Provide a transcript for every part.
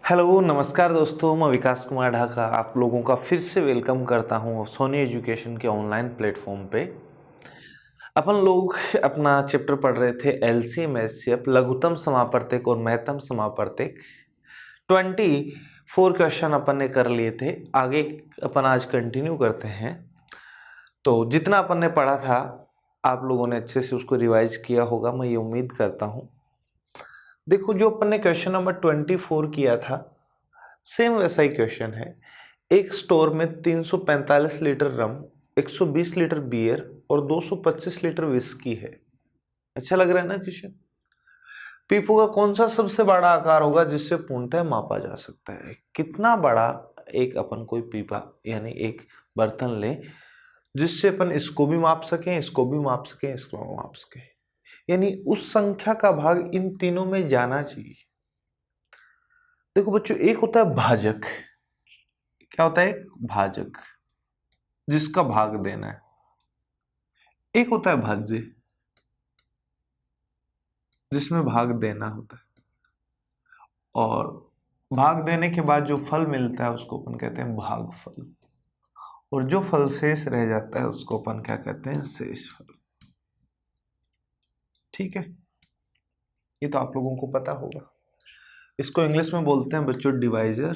Hello नमस्कार दोस्तों, मैं विकास कुमार ढाका आप लोगों का फिर से वेलकम करता हूँ सोनी एजुकेशन के ऑनलाइन प्लेटफॉर्म पे। अपन लोग अपना चैप्टर पढ़ रहे थे एलसीएम एचसीएफ लघुत्तम समापवर्तक और महत्तम समापवर्तक। 24 क्वेश्चन अपन ने कर लिए थे। आगे अपन आज कंटिन्यू करते हैं। तो जितना अपन ने पढ़ा था आप लोगों ने अच्छे से उसको रिवाइज किया होगा, मैं ये उम्मीद करता हूँ। देखो, जो अपन ने क्वेश्चन नंबर 24 किया था सेम वैसा ही क्वेश्चन है। एक स्टोर में 345 लीटर रम, 120 लीटर बियर और 225 लीटर विस्की है। अच्छा लग रहा है ना क्वेश्चन। पीपू का कौन सा सबसे बड़ा आकार होगा जिससे पूर्णतः मापा जा सकता है। कितना बड़ा एक अपन कोई पीपा यानी एक बर्तन ले जिससे अपन इसको भी माप सकें, इसको भी माप सकें, इसको भी माप सकें, यानी उस संख्या का भाग इन तीनों में जाना चाहिए। देखो बच्चों, एक होता है भाजक। क्या होता है? एक भाजक जिसका भाग देना है। एक होता है भाज्य जिसमें भाग देना होता है, और भाग देने के बाद जो फल मिलता है उसको अपन कहते हैं भागफल, और जो फल शेष रह जाता है उसको अपन क्या कहते हैं? शेष फल। ठीक है, ये तो आप लोगों को पता होगा। इसको इंग्लिश में बोलते हैं बच्चों डिवाइजर,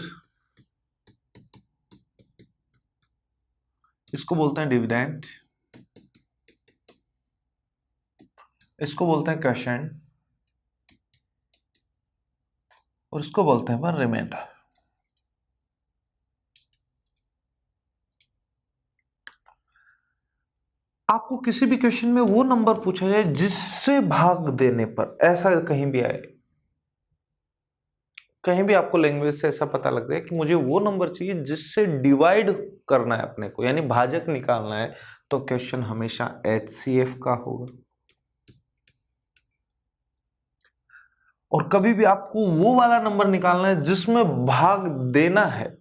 इसको बोलते हैं डिविडेंड, इसको बोलते हैं क्वोशिएंट, और इसको बोलते हैं रिमाइंडर। आपको किसी भी क्वेश्चन में वो नंबर पूछा जाए जिससे भाग देने पर, ऐसा कहीं भी आए, कहीं भी आपको लैंग्वेज से ऐसा पता लगता है कि मुझे वो नंबर चाहिए जिससे डिवाइड करना है अपने को, यानी भाजक निकालना है, तो क्वेश्चन हमेशा एचसीएफ का होगा। और कभी भी आपको वो वाला नंबर निकालना है जिसमें भाग देना है,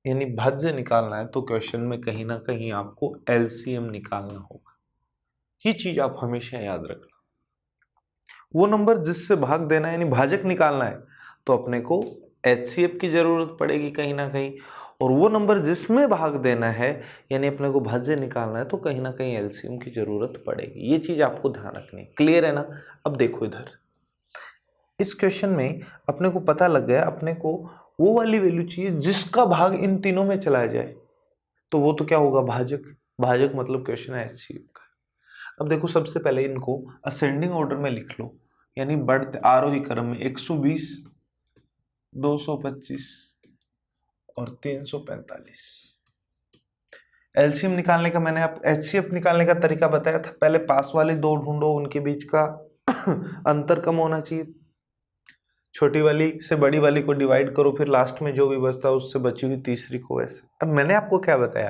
यानी भाज्य निकालना है, तो क्वेश्चन में कहीं ना कहीं आपको एलसीएम निकालना होगा। ये चीज आप हमेशा याद रखना। वो नंबर जिससे भाग देना है यानी भाजक निकालना है, तो अपने को एचसीएफ की जरूरत पड़ेगी कहीं ना कहीं, और वो नंबर जिसमें भाग देना है यानी अपने को भाज्य निकालना है, तो कहीं ना कहीं एलसीएम की जरूरत पड़ेगी। ये चीज आपको ध्यान रखनी है। क्लियर है ना? अब देखो इधर, इस क्वेश्चन में अपने को पता लग गया, अपने को वो वाली वैल्यू चाहिए जिसका भाग इन तीनों में चला जाए, तो वो तो क्या होगा? भाजक। भाजक मतलब क्वेश्चन है एचसीएफ का। अब देखो, सबसे पहले इनको असेंडिंग ऑर्डर में लिख लो, यानी बढ़ते आरोही क्रम में 120, 225 और 345। एलसीएम निकालने का मैंने आप एचसीएफ निकालने का तरीका बताया था। पहले पास वाले दो ढूंढो, उनके बीच का अंतर कम होना चाहिए, छोटी वाली से बड़ी वाली को डिवाइड करो, फिर लास्ट में जो भी बचता है उससे बची हुई तीसरी को ऐसे। अब मैंने आपको क्या बताया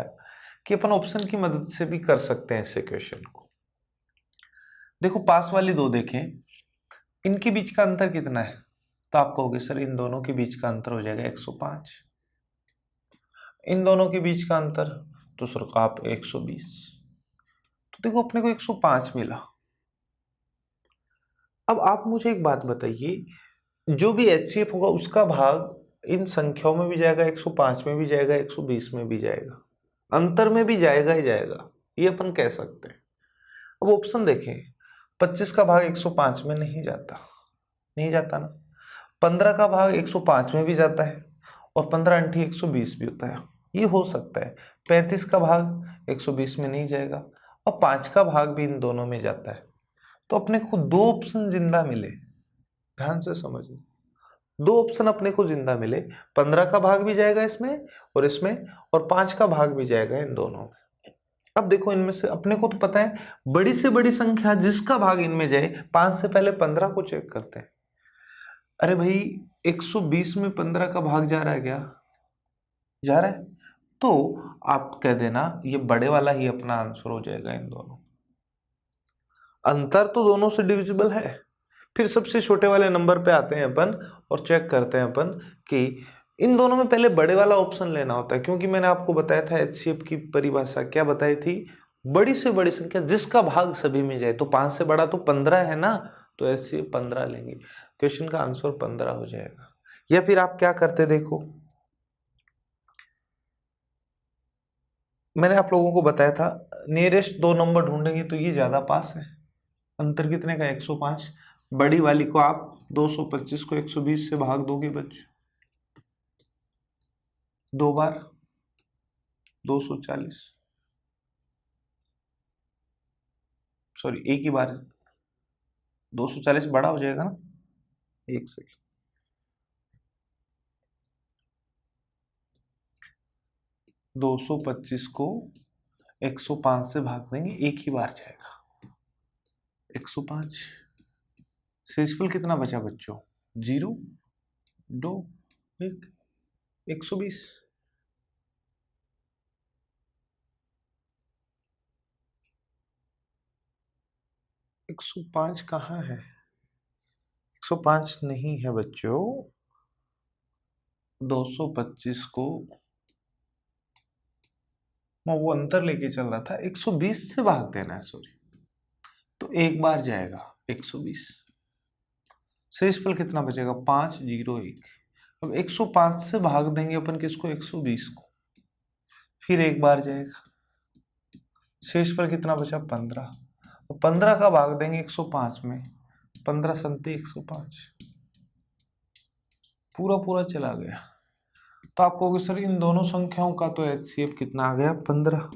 कि अपन ऑप्शन की मदद से भी कर सकते हैं इस क्वेश्चन को। देखो, पास वाली दो देखें, इनके बीच का अंतर कितना है? तो आप कहोगे सर इन दोनों के बीच का अंतर हो जाएगा 105। इन दोनों के बीच का अंतर तो सर का आप 120। तो देखो अपने को 105 मिला। अब आप मुझे एक बात बताइए, जो भी एचसीएफ होगा उसका भाग इन संख्याओं में भी जाएगा, 105 में भी जाएगा, 120 में भी जाएगा, अंतर में भी जाएगा ही जाएगा, ये अपन कह सकते हैं। अब ऑप्शन देखें, 25 का भाग 105 में नहीं जाता, नहीं जाता ना। 15 का भाग 105 में भी जाता है, और 15 अंठी 120 भी होता है, ये हो सकता है। 35 का भाग 120 में नहीं जाएगा, और 5 का भाग भी इन दोनों में जाता है। तो अपने को दो ऑप्शन जिंदा मिले, ध्यान से समझिए, दो ऑप्शन अपने को जिंदा मिले। 15 का भाग भी जाएगा इसमें और इसमें, और 5 का भाग भी जाएगा इन दोनों में। अब देखो, इनमें से अपने को तो पता है बड़ी से बड़ी संख्या जिसका भाग इनमें जाए, 5 से पहले 15 को चेक करते हैं। अरे भाई, 120 में 15 का भाग जा रहा है क्या? जा रहा है, तो आप कह देना ये बड़े वाला ही अपना आंसर हो जाएगा। इन दोनों अंतर तो दोनों से डिविजिबल है। फिर सबसे छोटे वाले नंबर पे आते हैं अपन और चेक करते हैं अपन कि इन दोनों में पहले बड़े वाला ऑप्शन लेना होता है, क्योंकि मैंने आपको बताया था एचसीएफ की परिभाषा क्या बताई थी? बड़ी से बड़ी संख्या जिसका भाग सभी में जाए। तो 5 से बड़ा तो 15 है ना, तो एचसीएफ 15 लेंगे। क्वेश्चन का आंसर 15 हो जाएगा। या फिर आप क्या करते, देखो मैंने आप लोगों को बताया था नियरेस्ट 2 नंबर ढूंढेंगे तो ये ज्यादा पास है। अंतर कितने का, 105। बड़ी वाली को आप 225 को 120 से भाग दोगे बच्चे, 2 बार 240, सॉरी एक ही बार 240 बड़ा हो जाएगा ना, एक सेकेंड, 225 को 105 से भाग देंगे, एक ही बार जाएगा 105। शेषफल कितना बचा बच्चों, 0 2 1 120। 105 कहाँ है, 105 नहीं है बच्चों। 225 को मैं वो अंतर लेके चल रहा था, 120 से भाग देना है, सॉरी, तो एक बार जाएगा 120। शेषफल कितना बचेगा, 501। अब 105 से भाग देंगे अपन किसको, 120 को, फिर एक बार जाएगा, शेषफल कितना बचा, 15। 15 का भाग देंगे 105 में, 15 संति 105, पूरा पूरा चला गया। तो आप कहोगे सर इन दोनों संख्याओं का तो HCF कितना आ गया, 15।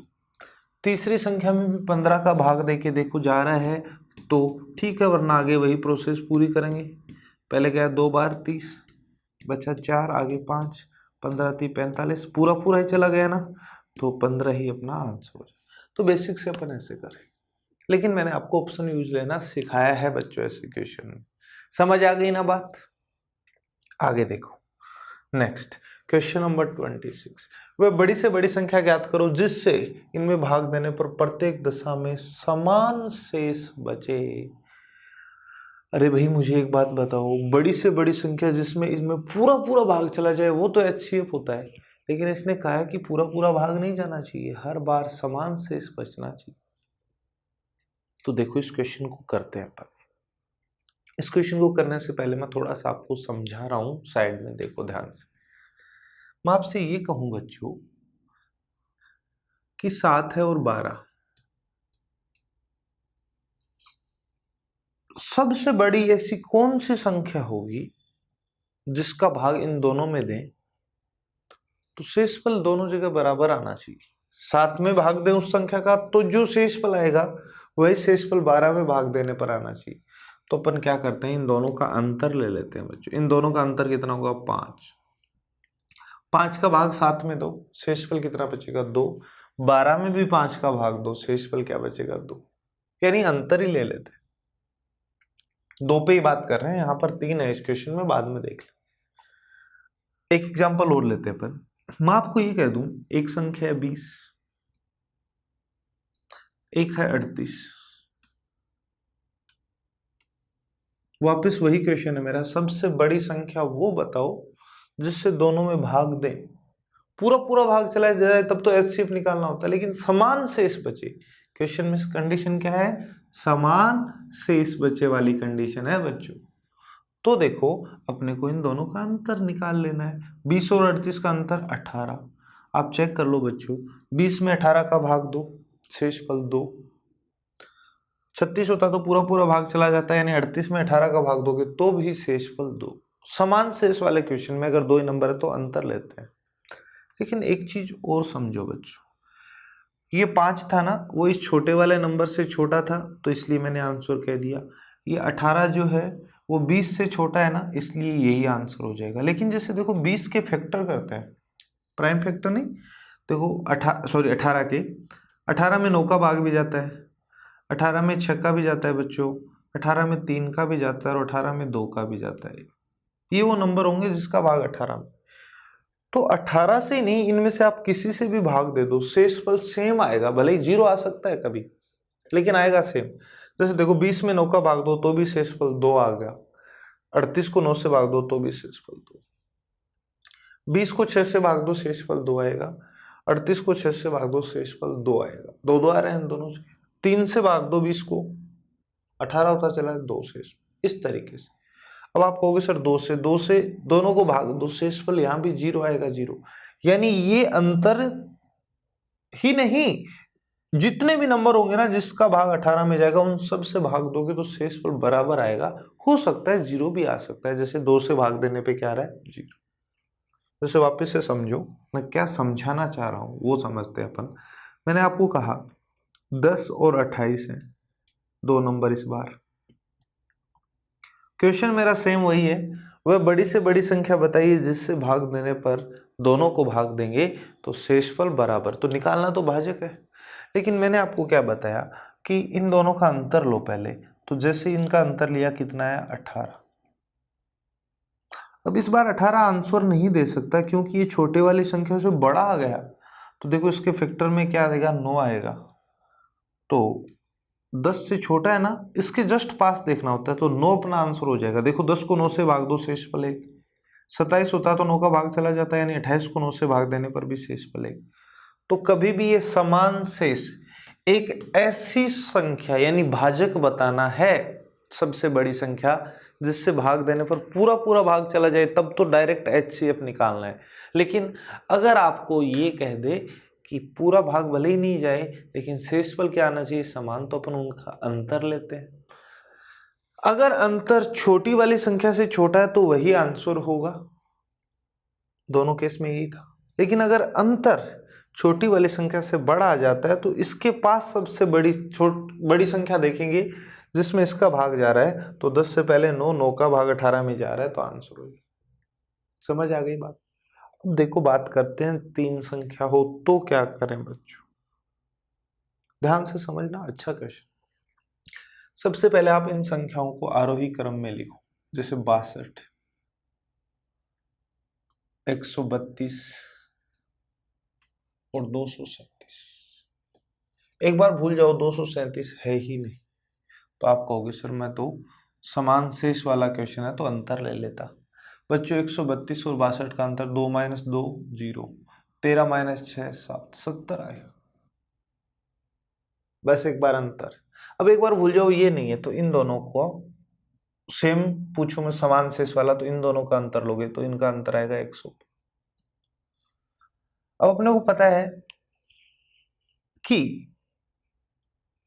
तीसरी संख्या में भी 15 का भाग देके देखो जा रहा है तो ठीक है, वरना आगे वही प्रोसेस पूरी करेंगे। पहले गया 2 बार 30, बचा 4, आगे 5, 15 3 45, पूरा पूरा ही चला गया ना, तो 15 ही अपना आंसर हो जाए। तो बेसिक से अपन ऐसे करें, लेकिन मैंने आपको ऑप्शन यूज लेना सिखाया है बच्चों ऐसे क्वेश्चन में। समझ आ गई ना बात, आगे देखो। नेक्स्ट क्वेश्चन नंबर 26, वह बड़ी से बड़ी संख्या ज्ञात करो जिससे इनमें भाग देने पर प्रत्येक दशा में समान शेष बचे। अरे भाई मुझे एक बात बताओ, बड़ी से बड़ी संख्या जिसमें इनमें पूरा पूरा भाग चला जाए वो तो HCF होता है, लेकिन इसने कहा है कि पूरा पूरा भाग नहीं जाना चाहिए, हर बार समान शेष बचना चाहिए। तो देखो इस क्वेश्चन को करते हैं अपन। इस क्वेश्चन को करने से पहले मैं थोड़ा सा आपको समझा रहा हूं, साइड में देखो ध्यान से। मैं आपसे ये कहूं बच्चों कि 7 है और 12, सबसे बड़ी ऐसी कौन सी संख्या होगी जिसका भाग इन दोनों में दें तो शेषफल दोनों जगह बराबर आना चाहिए। 7 में भाग दें उस संख्या का तो जो शेषफल आएगा वही शेषफल 12 में भाग देने पर आना चाहिए। तो अपन क्या करते हैं, इन दोनों का अंतर ले लेते हैं बच्चों। इन दोनों का अंतर कितना होगा, 5। 5 का भाग 7 में दो, शेषफल कितना बचेगा, 2। 12 में भी 5 का भाग दो, शेषफल क्या बचेगा, 2। यानी अंतर ही ले लेते हैं, 2 पे ही बात कर रहे हैं, यहाँ पर 3 है इस क्वेश्चन में, बाद में देख ले। एक एग्जांपल और लेते हैं अपन। मैं आपको ये कह दूं एक संख्या है 20, एक है 38। वापस वही क्वेश्चन है मेरा, सबसे बड़ी संख्या वो बताओ जिससे दोनों में भाग दें, पूरा पूरा भाग चला जाए तब तो HCF निकालना होता है, लेकिन समान शेष बचे। क्वेश्चन में कंडीशन क्या है, समान शेष बचे वाली कंडीशन है बच्चों। तो देखो अपने को इन दोनों का अंतर निकाल लेना है। 20 और 38 का अंतर 18। आप चेक कर लो बच्चों, 20 में 18 का भाग दो, शेषफल 2। 36 होता तो पूरा पूरा भाग चला जाता है, यानी 38 में 18 का भाग दोगे तो भी शेषफल 2। समान शेष वाले क्वेश्चन में अगर 2 ही नंबर है तो अंतर लेते हैं। लेकिन एक चीज और समझो बच्चों, ये 5 था ना, वो इस छोटे वाले नंबर से छोटा था तो इसलिए मैंने आंसर कह दिया। ये 18 जो है वो 20 से छोटा है ना, इसलिए यही आंसर हो जाएगा। लेकिन जैसे देखो 20 के फैक्टर करते हैं, प्राइम फैक्टर नहीं, देखो 18 के 18 में 9 का भाग भी जाता है, 18 में 6 का भी जाता है बच्चों, 18 में 3 का भी जाता है और 18 में 2 का भी जाता है। ये वो नंबर होंगे जिसका भाग 18 में। तो 18 से नहीं, इनमें से आप किसी से भी भाग दे दो, शेषफल सेम आएगा, भले ही 0 आ सकता है कभी, लेकिन आएगा सेम। जैसे देखो 20 में 9 का भाग दो तो भी शेषफल 2 आ गया, 38 को 9 से भाग दो तो भी शेषफल 2, 20 को 6 से भाग दो शेषफल 2 आएगा, 38 को 6 से भाग दो शेषफल 2 आएगा। 2 2 आ रहे हैं दोनों से। 3 से भाग दो 20 को, 18 होता चला है 2 शेष। इस तरीके से अब आप कहोगे सर 2 से दोनों को भाग दो, शेषफल यहाँ भी 0 आएगा, 0, यानी ये अंतर ही नहीं, जितने भी नंबर होंगे ना जिसका भाग 18 में जाएगा उन सब से भाग दोगे तो शेषफल बराबर आएगा। हो सकता है 0 भी आ सकता है, जैसे 2 से भाग देने पे क्या आ रहा है, 0। जैसे वापस से समझो मैं क्या समझाना चाह रहा हूँ वो समझते हैं अपन। मैंने आपको कहा 10 और 28 है 2 नंबर इस बार। क्वेश्चन मेरा सेम वही है, वह बड़ी से बड़ी संख्या बताइए जिससे भाग देने पर दोनों को भाग देंगे तो शेषफल बराबर। तो निकालना तो भाजक है, लेकिन मैंने आपको क्या बताया कि इन दोनों का अंतर लो पहले। तो जैसे इनका अंतर लिया कितना है, 18। अब इस बार 18 आंसर नहीं दे सकता क्योंकि ये छोटे वाली संख्या से बड़ा आ गया। तो देखो इसके फैक्टर में क्या आएगा, 9 आएगा। तो 10 से छोटा है ना, इसके जस्ट पास देखना होता है, तो 9 अपना आंसर हो जाएगा। देखो 10 को 9 से भाग दो, शेषफल 1। 27 होता तो 9 का भाग चला जाता है, यानी 28 को 9 से भाग देने पर भी शेषफल 1। तो कभी भी ये समान शेष एक ऐसी संख्या यानी भाजक बताना है सबसे बड़ी संख्या जिससे भाग देने पर पूरा पूरा भाग चला जाए, तब तो डायरेक्ट HCF निकालना है। लेकिन अगर आपको ये कह दे कि पूरा भाग भले ही नहीं जाए लेकिन शेषफल क्या आना चाहिए, समान, तो अपन उनका अंतर लेते हैं। अगर अंतर छोटी वाली संख्या से छोटा है तो वही आंसर होगा, दोनों केस में यही था। लेकिन अगर अंतर छोटी वाली संख्या से बड़ा आ जाता है तो इसके पास सबसे बड़ी संख्या देखेंगे जिसमें इसका भाग जा रहा है, तो 10 से पहले 9, 9 का भाग 18 में जा रहा है तो आंसर होगी। समझ आ गई बात। अब देखो बात करते हैं 3 संख्या हो तो क्या करें बच्चों, ध्यान से समझना, अच्छा क्वेश्चन। सबसे पहले आप इन संख्याओं को आरोही क्रम में लिखो, जैसे 62, 132 और 237। एक बार भूल जाओ 237 है ही नहीं तो आप कहोगे सर मैं तो समान शेष वाला क्वेश्चन है तो अंतर ले लेता। बच्चों 132 और 62 का अंतर 2 - 2 0, 13 - 6 7, 70 आएगा। बस एक बार अंतर। अब एक बार भूल जाओ ये नहीं है तो इन दोनों को सेम पूछूं मैं समान शेष वाला, तो इन दोनों का अंतर लोगे तो इनका अंतर आएगा 100। अब अपने को पता है कि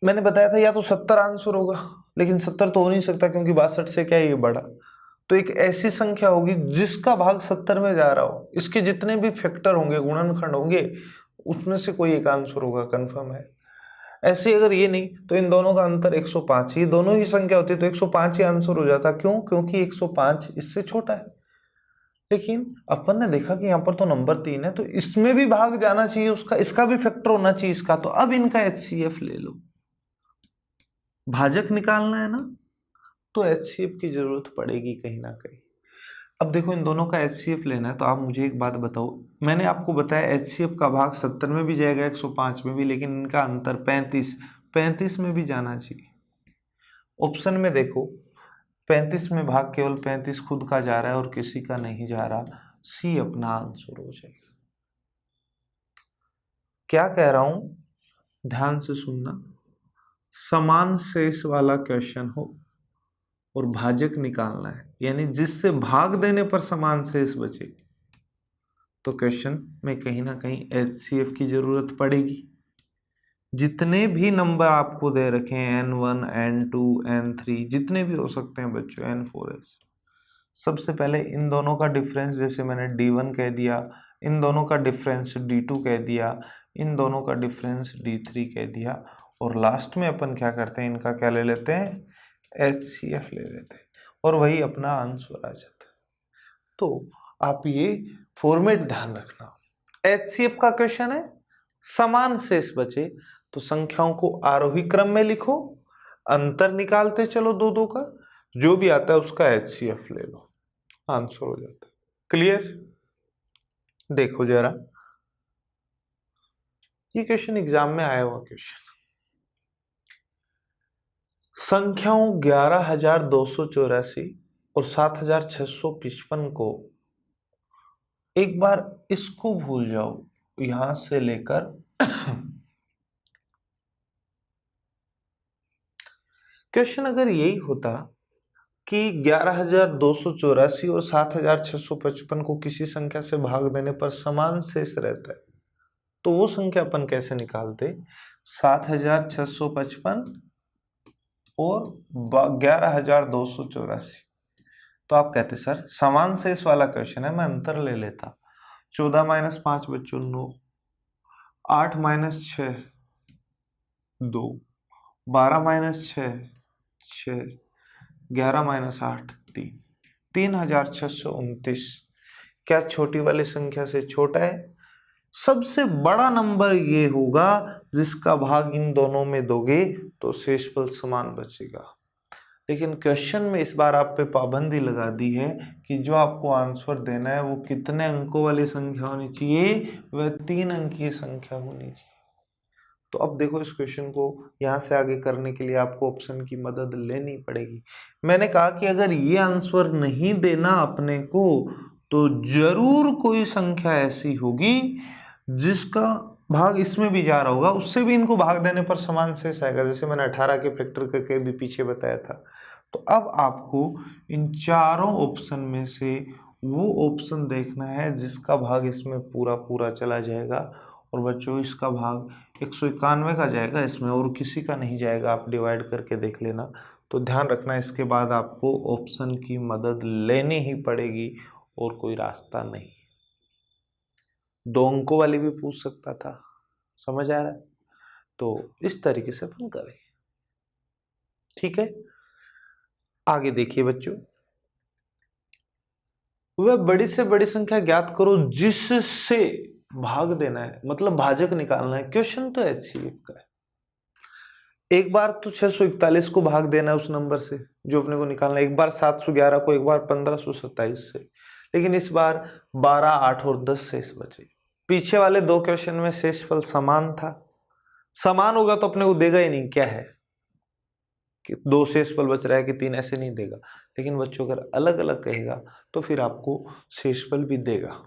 मैंने बताया था या तो 70 आंसर होगा, लेकिन 70 तो हो नहीं सकता क्योंकि 62 से क्या है ये बड़ा। तो एक ऐसी संख्या होगी जिसका भाग 70 में जा रहा हो, इसके जितने भी फैक्टर होंगे, गुणनखंड होंगे, उसमें से कोई एक आंसर होगा, कंफर्म है। ऐसे अगर ये नहीं तो इन दोनों का अंतर 105, ये दोनों ही संख्या होती तो 105 ही आंसर हो जाता। क्यों? क्योंकि 105 इससे छोटा है। लेकिन अपन ने देखा कि यहाँ पर तो नंबर 3 है तो इसमें भी भाग जाना चाहिए उसका, इसका भी फैक्टर होना चाहिए इसका, तो अब इनका HCF ले लो। भाजक निकालना है ना तो HCF की जरूरत पड़ेगी कहीं ना कहीं। अब देखो इन दोनों का HCF लेना है तो आप मुझे एक बात बताओ, मैंने आपको बताया HCF का भाग 70 में भी जाएगा, 105 में भी, लेकिन इनका अंतर 35 में भी जाना चाहिए। ऑप्शन में देखो 35 में भाग केवल 35 खुद का जा रहा है और किसी का नहीं जा रहा, C अपना आंसर हो जाएगा। क्या कह रहा हूं, ध्यान से सुनना। समान शेष वाला क्वेश्चन हो और भाजक निकालना है, यानी जिससे भाग देने पर समान शेष बचे, तो क्वेश्चन में कहीं ना कहीं HCF की जरूरत पड़ेगी। जितने भी नंबर आपको दे रखे हैं N1 N2 N3 जितने भी हो सकते हैं बच्चों, N4 सबसे पहले इन दोनों का डिफरेंस, जैसे मैंने D1 कह दिया, इन दोनों का डिफरेंस D2 कह दिया, इन दोनों का डिफरेंस D3 कह दिया, और लास्ट में अपन क्या करते हैं, इनका क्या ले लेते हैं, HCF ले लेते हैं, और वही अपना आंसर आ जाता है। तो आप ये फॉर्मेट ध्यान रखना, HCF का क्वेश्चन है, समान शेष बचे तो संख्याओं को आरोही क्रम में लिखो, अंतर निकालते चलो दो दो का, जो भी आता है उसका HCF ले लो, आंसर हो जाता है। क्लियर? देखो जरा ये क्वेश्चन एग्जाम में आया हुआ क्वेश्चन, संख्याओं 11,284 और 7,655 को, एक बार इसको भूल जाओ, यहां से लेकर क्वेश्चन अगर यही होता कि 11,284 और 7,655 को किसी संख्या से भाग देने पर समान शेष रहता है, तो वो संख्या अपन कैसे निकालते? 7,655 और 11,284। तो आप कहते सर समान शेष वाला क्वेश्चन है, मैं अंतर ले लेता। 14 - 5 बच्चों 9, 8 - 6 2, 12 - 6 6, 11 - 8 3, 3,629 क्या छोटी वाली संख्या से छोटा है? सबसे बड़ा नंबर ये होगा जिसका भाग इन दोनों में दोगे तो शेषफल समान बचेगा। लेकिन क्वेश्चन में इस बार आप पे पाबंदी लगा दी है कि जो आपको आंसर देना है वो कितने अंकों वाली संख्या होनी चाहिए? वह 3 अंकीय संख्या होनी चाहिए। तो अब देखो इस क्वेश्चन को यहाँ से आगे करने के लिए आपको ऑप्शन की मदद लेनी पड़ेगी। मैंने कहा कि अगर ये आंसर नहीं देना अपने को तो जरूर कोई संख्या ऐसी होगी जिसका भाग इसमें भी जा रहा होगा, उससे भी इनको भाग देने पर समान शेष आएगा, जैसे मैंने 18 के फैक्टर करके भी पीछे बताया था। तो अब आपको इन चारों ऑप्शन में से वो ऑप्शन देखना है जिसका भाग इसमें पूरा पूरा चला जाएगा, और बच्चों इसका भाग 191 का जाएगा इसमें, और किसी का नहीं जाएगा। आप डिवाइड करके देख लेना। तो ध्यान रखना, इसके बाद आपको ऑप्शन की मदद लेनी ही पड़ेगी और कोई रास्ता नहीं। 2 अंकों वाली भी पूछ सकता था, समझ आ रहा है? तो इस तरीके से अपन करें, ठीक है। आगे देखिए बच्चों, वह बड़ी से बड़ी संख्या ज्ञात करो जिससे भाग देना है, मतलब भाजक निकालना है। क्वेश्चन तो HCF का है। एक बार तो 641 को भाग देना है उस नंबर से जो अपने को निकालना है, एक बार 711 को, एक बार 1527 से, लेकिन इस बार 12, 8 और 10 शेष बचे। पीछे वाले 2 क्वेश्चन में शेषफल समान था, समान होगा तो अपने को देगा ही नहीं, क्या है कि 2 शेषफल बच रहा है कि 3, ऐसे नहीं देगा। लेकिन बच्चों अगर अलग अलग कहेगा तो फिर आपको शेषफल भी देगा।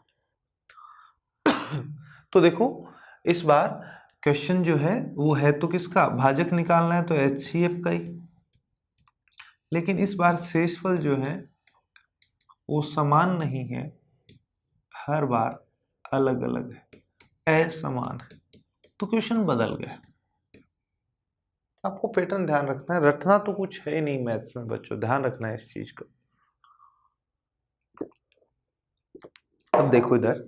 तो देखो इस बार क्वेश्चन जो है वो है तो किसका? भाजक निकालना है, तो HCF का ही। लेकिन इस बार शेषफल जो है वो समान नहीं है, हर बार अलग अलग है, असमान है। तो क्वेश्चन बदल गया। आपको पैटर्न ध्यान रखना है, रटना तो कुछ है ही नहीं मैथ्स में बच्चों, ध्यान रखना है इस चीज का। अब देखो इधर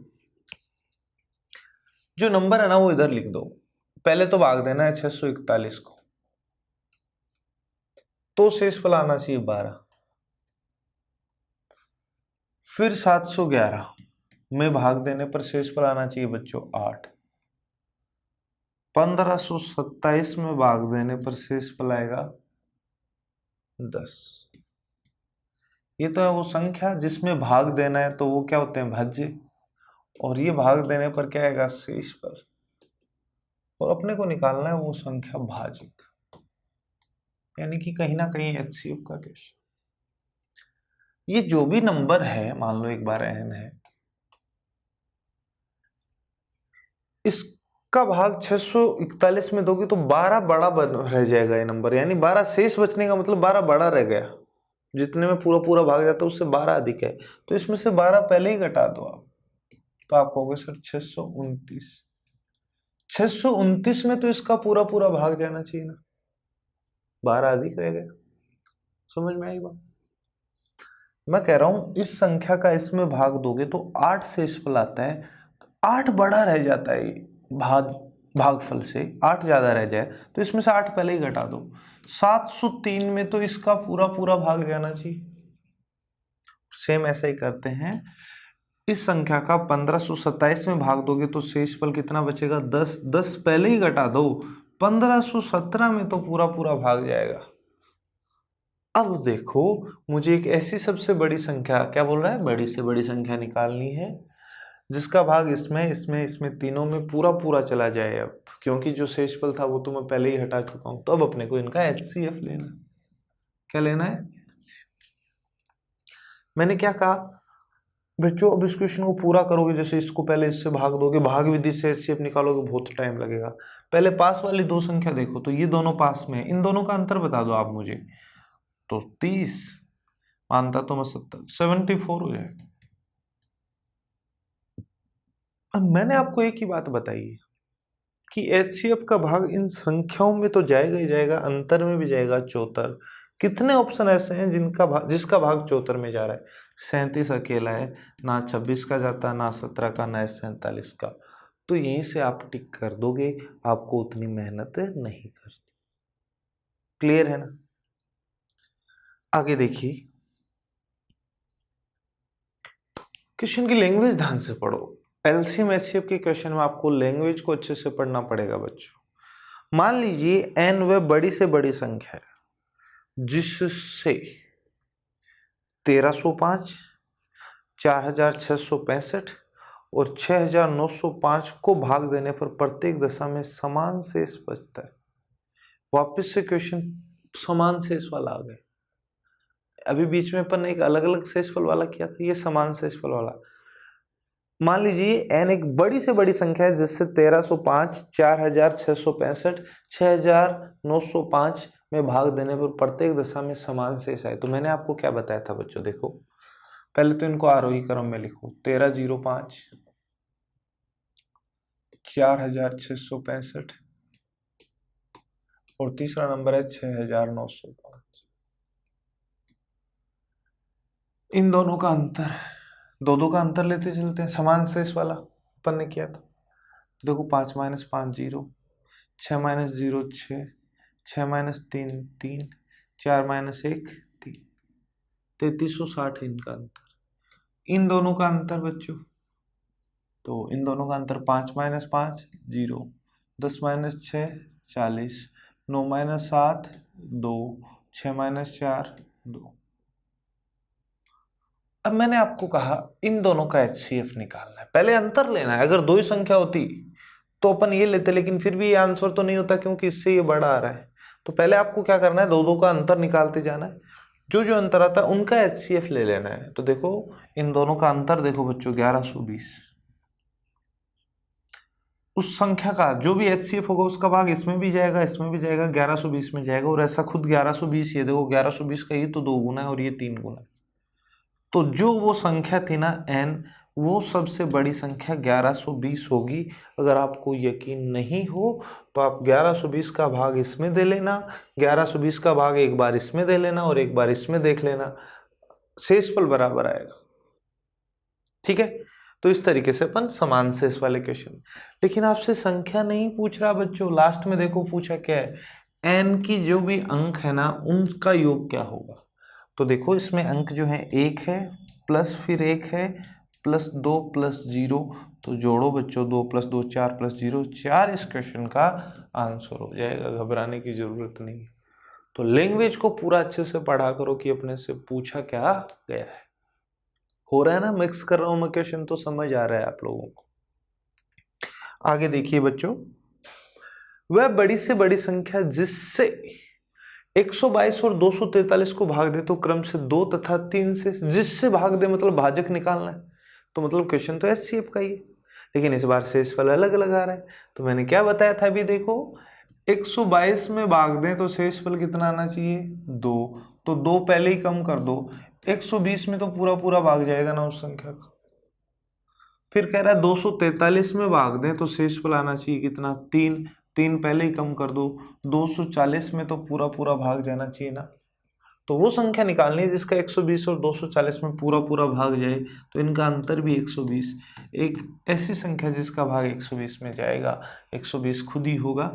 जो नंबर है ना वो इधर लिख दो। पहले तो भाग देना है 641 को, तो शेषफल आना चाहिए 12, फिर 711 में भाग देने पर शेषफल आना चाहिए बच्चों 8, 1527 में भाग देने पर शेषफल आएगा 10। ये तो है वो संख्या जिसमें भाग देना है, तो वो क्या होते हैं? भाज्य। और ये भाग देने पर क्या आएगा? शेषफल। और अपने को निकालना है वो संख्या भाजक, यानी कि कहीं ना कहीं HCF का केस। ये जो भी नंबर है, मान लो एक बार n है, इसका भाग 641 में दोगे तो 12 बड़ा रह जाएगा ये नंबर, यानी 12 शेष बचने का मतलब 12 बड़ा रह गया। जितने में पूरा पूरा भाग जाता है उससे 12 अधिक है, तो इसमें से 12 पहले ही घटा दो आप, तो आप कहोगे सर 629। 629 में तो इसका पूरा पूरा भाग जाना चाहिए ना, 12 अधिक रह गया। समझ में आई बात? मैं कह रहा हूं इस संख्या का इसमें भाग दोगे तो 8 शेषफल आता है, 8 बड़ा रह जाता है भागफल से, 8 ज्यादा रह जाए तो इसमें से 8 पहले ही घटा दो। 703 में तो इसका पूरा पूरा भाग जाना चाहिए। सेम ऐसा ही करते हैं, इस संख्या का 1527 में भाग दोगे तो शेषफल कितना बचेगा? 10, 10 पहले ही घटा दो, 1517 में तो पूरा पूरा भाग जाएगा। अब देखो मुझे एक ऐसी सबसे बड़ी संख्या, क्या बोल रहा है? बड़ी से बड़ी संख्या निकालनी है जिसका भाग इसमें तीनों में पूरा पूरा चला जाए। अब क्योंकि जो शेषफल था वो तो मैं पहले ही हटा चुका हूं, तो अब अपने को इनका HCF लेना। क्या लेना है? मैंने क्या कहा बच्चों, अब इस क्वेश्चन को पूरा करोगे, जैसे इसको पहले इससे भाग दोगे, भाग विधि से HCF निकालोगे, बहुत टाइम लगेगा। पहले पास वाली 2 संख्या देखो, तो ये दोनों पास में है, इन दोनों का अंतर बता दो आप मुझे। तो 30 मानता तो मैं 70, 74 हो जाएगा। अब मैंने आपको एक ही बात बताई है कि HCF का भाग इन संख्याओं में तो जाएगा ही जाएगा, अंतर में भी जाएगा चौतर। कितने ऑप्शन ऐसे हैं जिसका भाग चौतर में जा रहा है? 37 अकेला है, ना 26 का जाता, ना 17 का, ना 47 का। तो यहीं से आप टिक कर दोगे, आपको उतनी मेहनत नहीं करनी। क्लियर है ना? आगे देखिए, क्वेश्चन की लैंग्वेज ध्यान से पढ़ो। एलसीएम एचसीएफ के क्वेश्चन में आपको लैंग्वेज को अच्छे से पढ़ना पड़ेगा बच्चों। मान लीजिए n वह बड़ी से बड़ी संख्या है जिससे 1305, 4665 और 6905 को भाग देने पर प्रत्येक दशा में समान शेष बचता है। वापस से क्वेश्चन समान शेष वाला आ गया। अभी बीच में अपन एक अलग अलग शेषफल वाला किया था, ये समान शेषफल वाला। मान लीजिए n एक बड़ी से बड़ी संख्या है जिससे 1305, 4665, 6905 में भाग देने पर प्रत्येक दशा में समान शेष आए। तो मैंने आपको क्या बताया था बच्चों, देखो पहले तो इनको आरोही क्रम में लिखो। 1305, 4665 और तीसरा नंबर है 6905। इन दोनों का अंतर, दो का अंतर लेते चलते हैं, समान शेष वाला अपन ने किया था। देखो 5 - 5 0, 6 - 0 6, 6 - 3 3, 4 - 1 3, 3360 इनका अंतर। इन दोनों का अंतर बच्चों, तो इन दोनों का अंतर 5 - 5 0, 10 - 6 40, 9 - 7 2, 6 - 4 2। अब मैंने आपको कहा इन दोनों का HCF निकालना है, पहले अंतर लेना है। अगर दो ही संख्या होती तो अपन ये लेते, लेकिन फिर भी ये आंसर तो नहीं होता क्योंकि इससे ये बड़ा आ रहा है। तो पहले आपको क्या करना है, दो का अंतर निकालते जाना है, जो जो अंतर आता है उनका HCF ले लेना है। तो देखो इन दोनों का अंतर देखो बच्चों 1120। उस संख्या का जो भी HCF होगा उसका भाग इसमें भी जाएगा, इसमें भी जाएगा, 1120 में जाएगा। और ऐसा खुद 1120, ये देखो 1120 का ये तो 2 गुना है और ये 3 गुना है। तो जो वो संख्या थी ना n, वो सबसे बड़ी संख्या 1120 होगी। अगर आपको यकीन नहीं हो तो आप 1120 का भाग इसमें दे लेना, 1120 का भाग एक बार इसमें दे लेना और एक बार इसमें देख लेना, शेषफल बराबर आएगा। ठीक है, तो इस तरीके से अपन समान शेष वाले क्वेश्चन। लेकिन आपसे संख्या नहीं पूछ रहा बच्चों, लास्ट में देखो पूछा क्या है, n की जो भी अंक है ना उनका योग क्या होगा। तो देखो इसमें अंक जो है 1 है, प्लस फिर 1 है, प्लस 2 प्लस 0। तो जोड़ो बच्चों, 2 + 2 4 + 0 4। इस क्वेश्चन का आंसर हो जाएगा, घबराने की जरूरत नहीं। तो लैंग्वेज को पूरा अच्छे से पढ़ा करो कि अपने से पूछा क्या गया है। हो रहा है ना, मिक्स कर रहा हूं मैं क्वेश्चन, तो समझ आ रहा है आप लोगों को। आगे देखिए बच्चों, वह बड़ी से बड़ी संख्या जिससे 122 और 243 को भाग दे तो क्रम से 2 तथा 3 से, जिससे भाग दे मतलब भाजक निकालना है। तो मतलब क्वेश्चन तो HCF का ही है, लेकिन इस बार शेषफल अलग अलग आ रहा है। तो मैंने क्या बताया था अभी, देखो 122 में भाग दें तो शेषफल कितना आना चाहिए 2, तो 2 पहले ही कम कर दो। 120 में तो पूरा पूरा भाग जाएगा ना उस संख्या का। फिर कह रहा है 243 में भाग दें तो शेषफल आना चाहिए कितना 3, 3 पहले ही कम कर दो। 240 में तो पूरा पूरा भाग जाना चाहिए ना। तो वो संख्या निकालनी है जिसका 120 और 240 में पूरा पूरा भाग जाए, तो इनका अंतर भी 120। एक ऐसी संख्या जिसका भाग 120 में जाएगा, 120 खुद ही होगा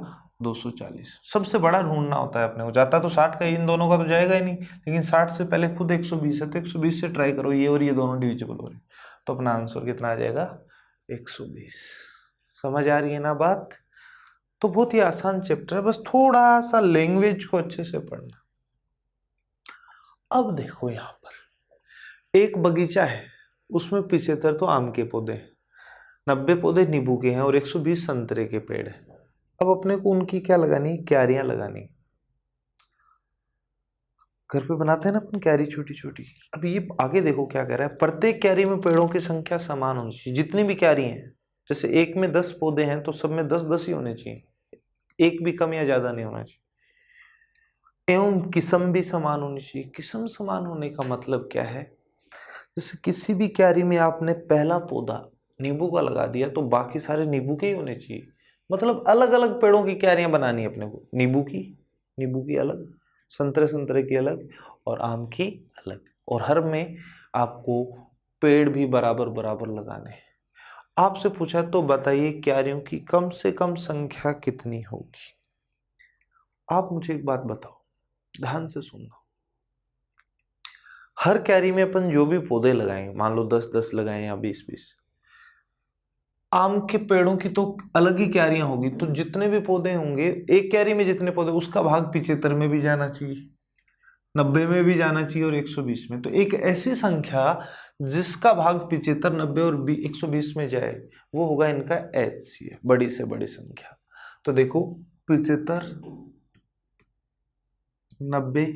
240। सबसे बड़ा ढूंढना होता है अपने को, जाता तो 60 का, इन दोनों का तो जाएगा ही नहीं, लेकिन 60 से पहले खुद 120 है तो 120 से ट्राई करो, ये और ये दोनों डिविजिबल हो रहे, तो अपना आंसर कितना आ जाएगा 120। समझ आ रही है ना बात। तो बहुत ही आसान चैप्टर है, बस थोड़ा सा लैंग्वेज को अच्छे से पढ़ना। अब देखो यहाँ पर एक बगीचा है, उसमें 75 तो आम के पौधे हैं, 90 पौधे नींबू के हैं और 120 संतरे के पेड़ हैं। अब अपने को उनकी क्या लगानी, क्यारियां लगानी। घर पे बनाते हैं ना अपन क्यारी छोटी छोटी। अब ये आगे देखो क्या कह रहा है, प्रत्येक क्यारी में पेड़ों की संख्या समान होनी चाहिए। जितनी भी क्यारी हैं, जैसे एक में 10 पौधे हैं तो सब में 10 10 ही होने चाहिए, एक भी कम या ज्यादा नहीं होना चाहिए। एवं किस्म भी समान होनी चाहिए। किस्म समान होने का मतलब क्या है? जैसे किसी भी क्यारी में आपने पहला पौधा नींबू का लगा दिया तो बाकी सारे नींबू के ही होने चाहिए। मतलब अलग अलग पेड़ों की क्यारियां बनानी है अपने को। नींबू की अलग, संतरे की अलग और आम की अलग, और हर में आपको पेड़ भी बराबर बराबर लगाने हैं। आपसे पूछा तो बताइए क्यारियों की कम से कम संख्या कितनी होगी? आप मुझे एक बात बताओ, ध्यान से सुनना। हर क्यारी में अपन जो भी पौधे लगाएंगे, मान लो 10-10 लगाए या 20-20, आम के पेड़ों की तो अलग ही क्यारियां होगी, तो जितने भी पौधे होंगे एक क्यारी में जितने पौधे, उसका भाग 75 में भी जाना चाहिए, 90 में भी जाना चाहिए और 120 में। तो एक ऐसी संख्या जिसका भाग 75, 90 और 120 में जाए, वो होगा इनका HCF, बड़ी से बड़ी संख्या। तो देखो 75, 90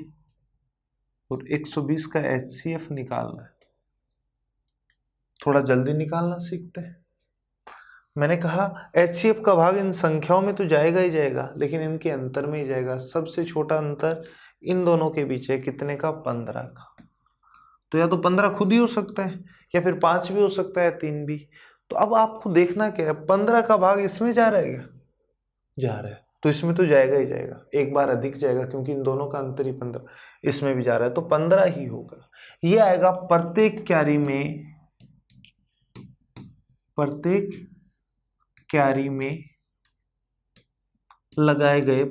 और 120 का HCF निकालना है। थोड़ा जल्दी निकालना सीखते हैं। मैंने कहा HCF का भाग इन संख्याओं में तो जाएगा ही जाएगा, लेकिन इनके अंतर में ही जाएगा। सबसे छोटा अंतर इन दोनों के बीच है, कितने का? 15 का। तो या तो 15 खुद ही हो सकता है, या फिर 5 भी हो सकता है, 3 भी। तो अब आपको देखना क्या है, 15 का भाग इसमें जा रहा है क्या? जा रहा है, तो इसमें तो जाएगा ही जाएगा, एक बार अधिक जाएगा क्योंकि इन दोनों का अंतर ही 15, इसमें भी जा रहा है, तो 15 ही होगा। ये आएगा प्रत्येक क्यारी में लगाए गए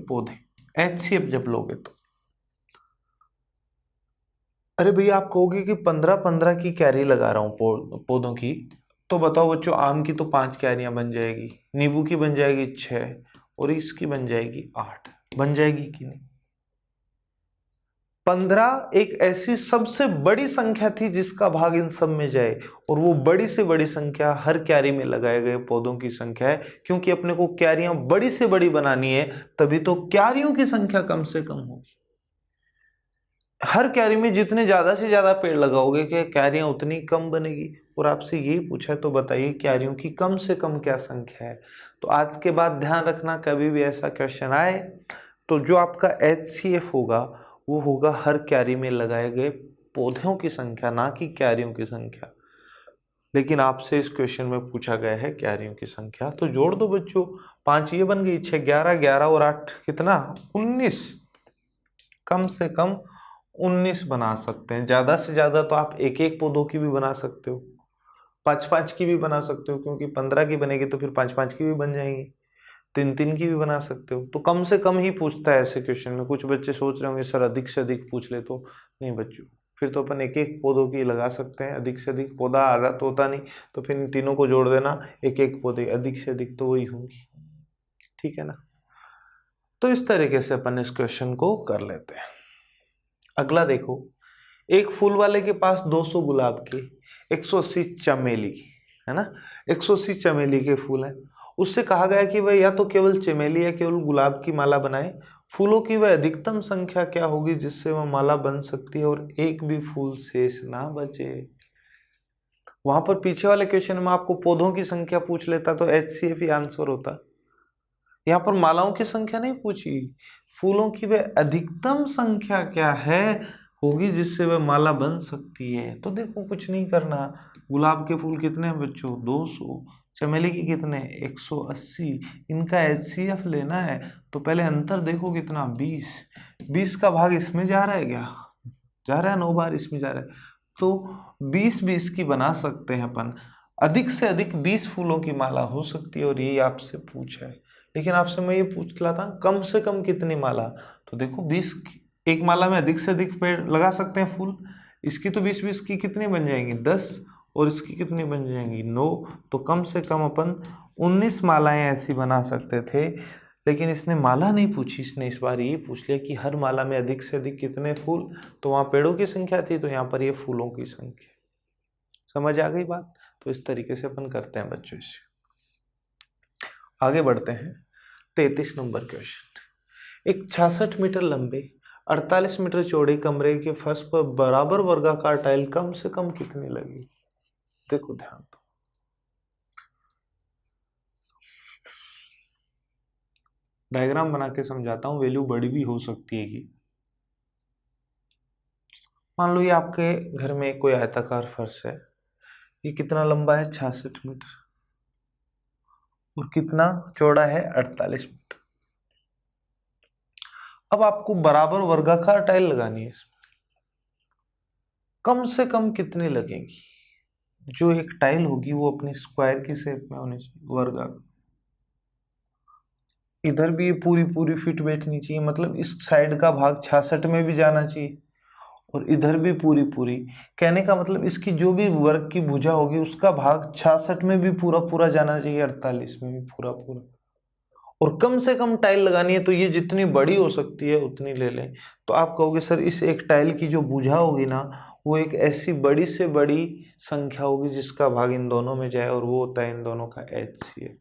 पौधे। HCF जब लोगे तो, अरे भैया आप कहोगे कि 15-15 की क्यारी लगा रहा हूं पौधों की, तो बताओ बच्चों, आम की तो 5 क्यारियां बन जाएगी, नींबू की बन जाएगी 6 और इसकी बन जाएगी 8। बन जाएगी कि नहीं? 15 एक ऐसी सबसे बड़ी संख्या थी जिसका भाग इन सब में जाए, और वो बड़ी से बड़ी संख्या हर क्यारी में लगाए गए पौधों की संख्या है। क्योंकि अपने को क्यारियां बड़ी से बड़ी बनानी है, तभी तो क्यारियों की संख्या कम से कम होगी। हर क्यारी में जितने ज्यादा से ज्यादा पेड़ लगाओगे क्या क्यारियां उतनी कम बनेगी। और आपसे यही पूछा है तो बताइए क्यारियों की कम से कम क्या संख्या है। तो आज के बाद ध्यान रखना, कभी भी ऐसा क्वेश्चन आए तो जो आपका HCF होगा वो होगा हर क्यारी में लगाए गए पौधों की संख्या, ना कि क्यारियों की संख्या। लेकिन आपसे इस क्वेश्चन में पूछा गया है क्यारियों की संख्या, तो जोड़ दो बच्चों, 5 ये बन गई, 6 11, 11 और 8 कितना? 19। कम से कम 19 बना सकते हैं। ज्यादा से ज्यादा तो आप एक एक पौधों की भी बना सकते हो, 5-5 की भी बना सकते हो, क्योंकि 15 की बनेगी तो फिर 5-5 की भी बन जाएंगी, 3-3 की भी बना सकते हो। तो कम से कम ही पूछता है ऐसे क्वेश्चन में। कुछ बच्चे सोच रहे होंगे सर अधिक से अधिक पूछ ले, तो नहीं बच्चों, फिर तो अपन एक एक पौधों की लगा सकते हैं। अधिक से अधिक पौधा आधा तो होता नहीं, तो फिर इन तीनों को जोड़ देना, एक एक पौधे, अधिक से अधिक तो वही होंगी। ठीक है ना? तो इस तरीके से अपन इस क्वेश्चन को कर लेते हैं। अगला देखो, एक फूल वाले के पास 200 गुलाब के, 180 चमेली, है ना, 180 चमेली के फूल हैं। उससे कहा गया कि वह या तो केवल चमेली या केवल गुलाब की माला बनाए। फूलों की वह अधिकतम संख्या क्या होगी जिससे वह माला बन सकती है और एक भी फूल शेष ना बचे। वहां पर पीछे वाले क्वेश्चन में आपको पौधों की संख्या पूछ लेता तो HCF ही आंसर होता। यहाँ पर मालाओं की संख्या नहीं पूछी, फूलों की वह अधिकतम संख्या क्या है होगी जिससे वह माला बन सकती है। तो देखो कुछ नहीं करना, गुलाब के फूल कितने हैं बच्चों? 200। चमेली के कितने? 180। इनका HCF लेना है तो पहले अंतर देखो कितना, 20। 20 का भाग इसमें जा रहा है क्या? जा रहा है, 9 बार इसमें जा रहा है, तो 20-20 की बना सकते हैं अपन। अधिक से अधिक 20 फूलों की माला हो सकती है, और यही आपसे पूछा है। लेकिन आपसे मैं ये पूछ रहा था कम से कम कितनी माला, तो देखो 20 एक माला में अधिक से अधिक पेड़ लगा सकते हैं फूल। इसकी तो 20-20 की कितनी बन जाएंगी? 10, और इसकी कितनी बन जाएंगी? 9। तो कम से कम अपन 19 मालाएं ऐसी बना सकते थे। लेकिन इसने माला नहीं पूछी, इसने इस बार ये पूछ लिया कि हर माला में अधिक से अधिक कितने फूल। तो वहाँ पेड़ों की संख्या थी, तो यहाँ पर ये फूलों की संख्या। समझ आ गई बात? तो इस तरीके से अपन करते हैं बच्चों। इससे आगे बढ़ते हैं। 33 नंबर क्वेश्चन, एक 66 मीटर लंबे 48 मीटर चौड़े कमरे के फर्श पर बराबर वर्गाकार टाइल कम से कम कितनी लगी? देखो ध्यान दो। डायग्राम बना के समझाता हूँ, वैल्यू बड़ी भी हो सकती है कि मान लो ये आपके घर में कोई आयताकार फर्श है, ये कितना लंबा है 66 मीटर और कितना चौड़ा है 48 मीटर। अब आपको बराबर वर्गाकार टाइल लगानी है इसमें, कम से कम कितनी लगेंगी? जो एक टाइल होगी वो अपनी स्क्वायर की शेप में होनी चाहिए, वर्गाकार। इधर भी ये पूरी पूरी फिट बैठनी चाहिए, मतलब इस साइड का भाग 66 में भी जाना चाहिए और इधर भी पूरी पूरी। कहने का मतलब इसकी जो भी वर्ग की भुजा होगी उसका भाग 66 में भी पूरा पूरा जाना चाहिए, 48 में भी पूरा पूरा। और कम से कम टाइल लगानी है तो ये जितनी बड़ी हो सकती है उतनी ले लें। तो आप कहोगे सर इस एक टाइल की जो भुजा होगी ना वो एक ऐसी बड़ी से बड़ी संख्या होगी जिसका भाग इन दोनों में जाए, और वो होता है इन दोनों का HCF।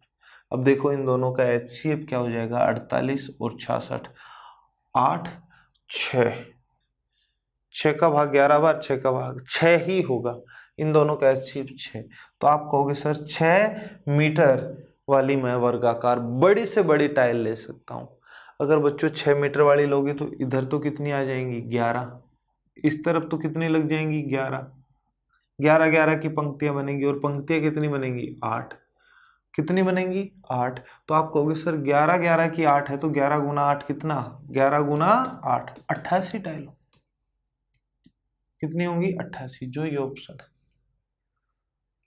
अब देखो इन दोनों का HCF क्या हो जाएगा, 48 और 66, 8 6, 6 का भाग 11 बार, 6 का भाग 6 ही होगा, इन दोनों का HCF 6। तो आप कहोगे सर 6 मीटर वाली मैं वर्गाकार बड़ी से बड़ी टाइल ले सकता हूँ। अगर बच्चों 6 मीटर वाली लोगे तो इधर तो कितनी आ जाएंगी 11, इस तरफ तो कितनी लग जाएंगी 11, 11 11 की पंक्तियां बनेंगी और पंक्तियां कितनी बनेंगी 8, कितनी बनेंगी 8। तो आप कहोगे सर 11 11 की 8 है तो 11 गुना 8 कितना, 11 गुना 8 88 टाइल कितनी होंगी 88, जो ये ऑप्शन है।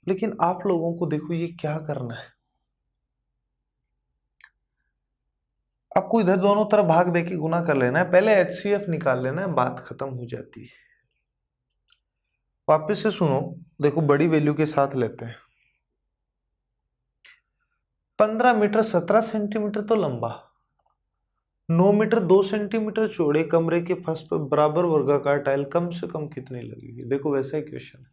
लेकिन आप लोगों को देखो ये क्या करना है, आपको इधर दोनों तरफ भाग देके गुना कर लेना है, पहले HCF निकाल लेना है, बात खत्म हो जाती है। वापस से सुनो, देखो बड़ी वैल्यू के साथ लेते हैं। 15 मीटर 17 सेंटीमीटर तो लंबा, 9 मीटर 2 सेंटीमीटर चौड़े कमरे के फर्श पर बराबर वर्गाकार टाइल कम से कम कितनी लगेगी? देखो वैसा ही क्वेश्चन है।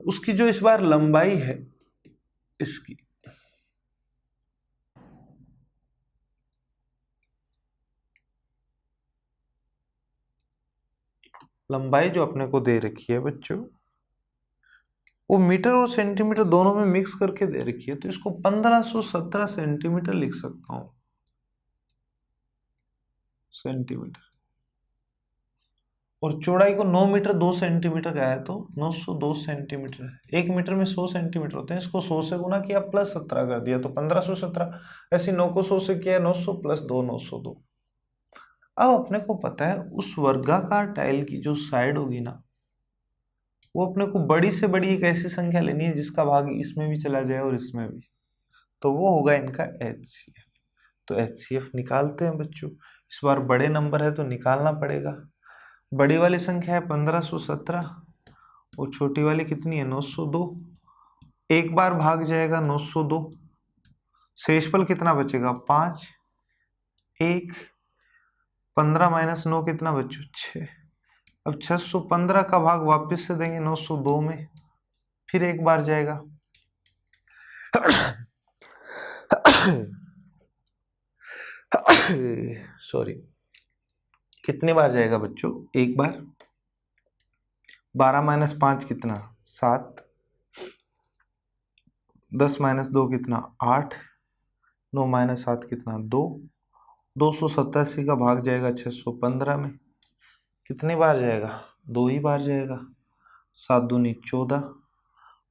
उसकी जो इस बार लंबाई है, इसकी लंबाई जो अपने को दे रखी है बच्चों, वो मीटर और सेंटीमीटर दोनों में मिक्स करके दे रखी है, तो इसको 1517 सेंटीमीटर लिख सकता हूं, सेंटीमीटर। और चौड़ाई को 9 मीटर 2 सेंटीमीटर का है तो 902 सेंटीमीटर है। 1 मीटर में 100 सेंटीमीटर होते हैं, इसको 100 से गुना किया प्लस 17 कर दिया तो 1517। ऐसे 9 को 100 से किया 900 प्लस 2 902। अब अपने को पता है उस वर्गाकार टाइल की जो साइड होगी ना, वो अपने को बड़ी से बड़ी एक ऐसी संख्या लेनी है जिसका भाग इसमें भी चला जाए और इसमें भी, तो वो होगा इनका HCF। तो HCF निकालते हैं बच्चों। इस बार बड़े नंबर है तो निकालना पड़ेगा। बड़ी वाली संख्या है 1517 और छोटी वाली कितनी है 902। एक बार भाग जाएगा 902, शेषफल कितना बचेगा 5, 1, 15 माइनस 9 कितना बच्चों 6। अब 615 का भाग वापस से देंगे 902 में, फिर एक बार जाएगा सॉरी, कितनी बार जाएगा बच्चों, एक बार। 12 माइनस 5 कितना 7, 10 माइनस 2 कितना 8, 9 माइनस 7 कितना 2, 287 का भाग जाएगा 615 में, कितनी बार जाएगा 2 ही बार जाएगा। 7 दूनी 14,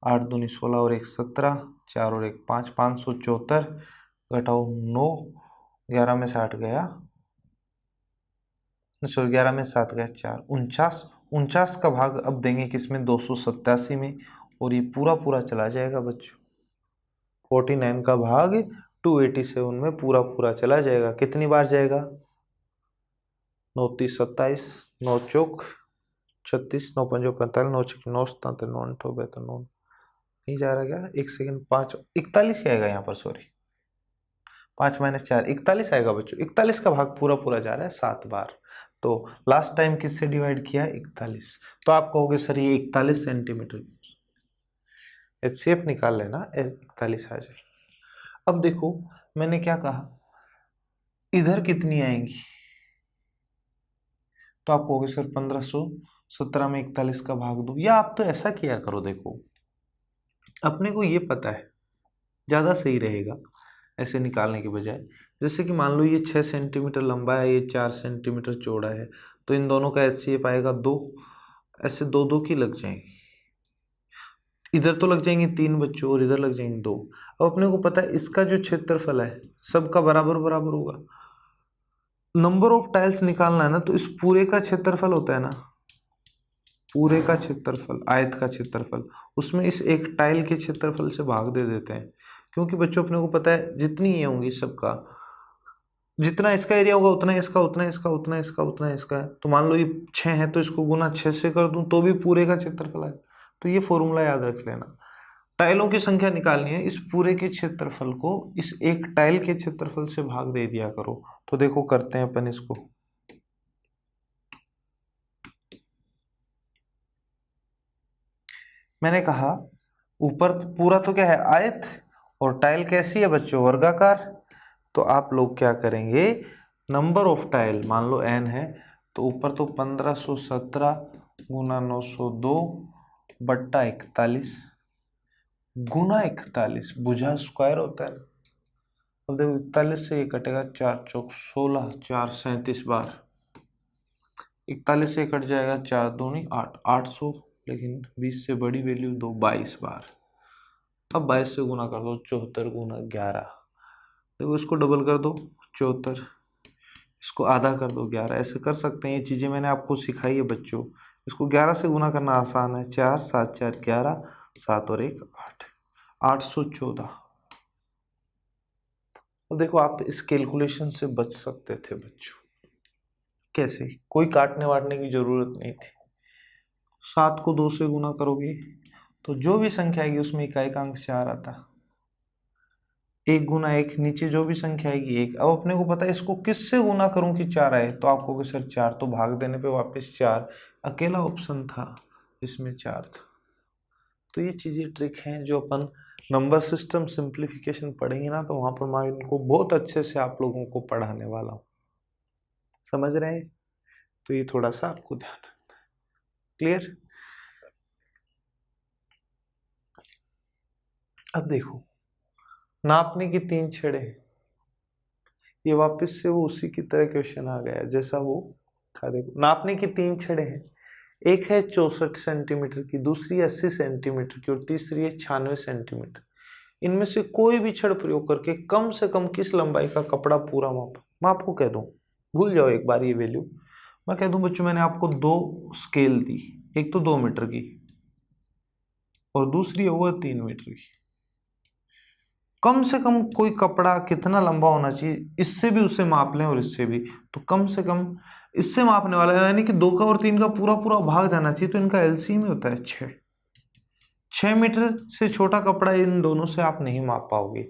8 दूनी 16 और 1 17, 4 और 1 5, 574 घटाओ 9, 11 में 60 गया, सॉरी 11 में 7 गया 4, 49, 49 का भाग अब देंगे किसमें 287 में, और ये पूरा पूरा चला जाएगा बच्चों। 49 का भाग 287 में पूरा पूरा चला जाएगा। कितनी बार जाएगा 9 30 27, 9 चौक 36, 9 पंजो 45, 9 छक्के 9 77, 9 8 92, 9 नहीं जा रहा क्या, एक सेकंड, 5 41 आएगा यहाँ पर, सॉरी 5 माइनस 4 41 आएगा बच्चों। 41 का भाग पूरा पूरा जा रहा है 7 बार। तो लास्ट टाइम किससे डिवाइड किया 41, तो आप कहोगे सर ये 41 सेंटीमीटर। HCF निकाल लेना, 41 आ जाए। अब देखो मैंने क्या कहा, इधर कितनी आएंगी, तो आप कहोगे सर 1517 में 41 का भाग दो, या आप तो ऐसा किया करो, देखो अपने को ये पता है ज़्यादा सही रहेगा ऐसे निकालने के बजाय। जैसे कि मान लो ये 6 सेंटीमीटर लंबा है, ये 4 सेंटीमीटर चौड़ा है, तो इन दोनों का HCF आएगा 2, ऐसे 2 की लग जाएंगी। इधर तो लग जाएंगे 3 बच्चों और इधर लग जाएंगे 2। अब अपने को पता है इसका जो क्षेत्रफल है सबका बराबर बराबर होगा। नंबर ऑफ टाइल्स निकालना है ना, तो इस पूरे का क्षेत्रफल होता है ना, पूरे का क्षेत्रफल, आयत का क्षेत्रफल, उसमें इस एक टाइल के क्षेत्रफल से भाग दे देते हैं। क्योंकि बच्चों अपने को पता है जितनी ये होंगी सबका, जितना इसका एरिया होगा उतना इसका, उतना इसका, उतना इसका, उतना इसका है। तो मान लो ये 6 है तो इसको गुना 6 से कर दूं तो भी पूरे का क्षेत्रफल है। तो ये फॉर्मूला याद रख लेना। टाइलों की संख्या निकालनी है, इस पूरे के क्षेत्रफल को इस एक टाइल के क्षेत्रफल से भाग दे दिया करो। तो देखो करते हैं अपन इसको। मैंने कहा ऊपर पूरा तो क्या है, आयत, और टाइल कैसी है बच्चों, वर्गाकार। तो आप लोग क्या करेंगे, नंबर ऑफ टाइल मान लो n है, तो ऊपर तो 1517 गुना 902 बट्टा 41 गुना 41 भुजा स्क्वायर होता है। अब देखो 41 से ये कटेगा, 4 चौक 16, 4 37 बार, 41 से कट जाएगा, 4 दूनी 8, 800, लेकिन 20 से बड़ी वैल्यू 2, 22 बार। अब 22 से गुना कर दो, 74 गुना 11। देखो इसको डबल कर दो 74, इसको आधा कर दो 11, ऐसे कर सकते हैं। ये चीज़ें मैंने आपको सिखाई है बच्चों। इसको 11 से गुना करना आसान है, 4 7 4 11, 7 और 1 8, 814। अब देखो आप इस कैलकुलेशन से बच सकते थे बच्चों। कैसे, कोई काटने वाटने की जरूरत नहीं थी। 7 को 2 से गुना करोगे तो जो भी संख्या आएगी उसमें इकाई का अंक 4 आता। 1 गुना 1, नीचे जो भी संख्या आएगी 1। अब अपने को पता है इसको किससे गुना करूं कि 4 आए, तो आपको कि सर 4, तो भाग देने पे वापस 4, अकेला ऑप्शन था इसमें 4 था। तो ये चीज़ें ट्रिक हैं जो अपन नंबर सिस्टम सिंप्लीफिकेशन पढ़ेंगे ना, तो वहाँ पर मैं इनको बहुत अच्छे से आप लोगों को पढ़ाने वाला हूँ। समझ रहे हैं? तो ये थोड़ा सा आपको ध्यान रखना है। क्लियर? अब देखो नापने की 3 छड़े, ये वापस से वो उसी की तरह क्वेश्चन आ गया जैसा वो था। देखो नापने की 3 छड़े हैं, एक है 64 सेंटीमीटर की, दूसरी 80 सेंटीमीटर की और तीसरी है 96 सेंटीमीटर। इनमें से कोई भी छड़ प्रयोग करके कम से कम किस लंबाई का कपड़ा पूरा माप। मैं आपको कह दूं, भूल जाओ एक बार ये वैल्यू। मैं कह दूं बच्चों मैंने आपको 2 स्केल दी, एक तो 2 मीटर की और दूसरी है वो 3 मीटर की। कम से कम कोई कपड़ा कितना लंबा होना चाहिए, इससे भी उसे माप लें और इससे भी, तो कम से कम इससे मापने वाला है, यानी कि 2 का और 3 का पूरा पूरा भाग जाना चाहिए। तो इनका एलसीएम में होता है 6 मीटर से छोटा कपड़ा इन दोनों से आप नहीं माप पाओगे।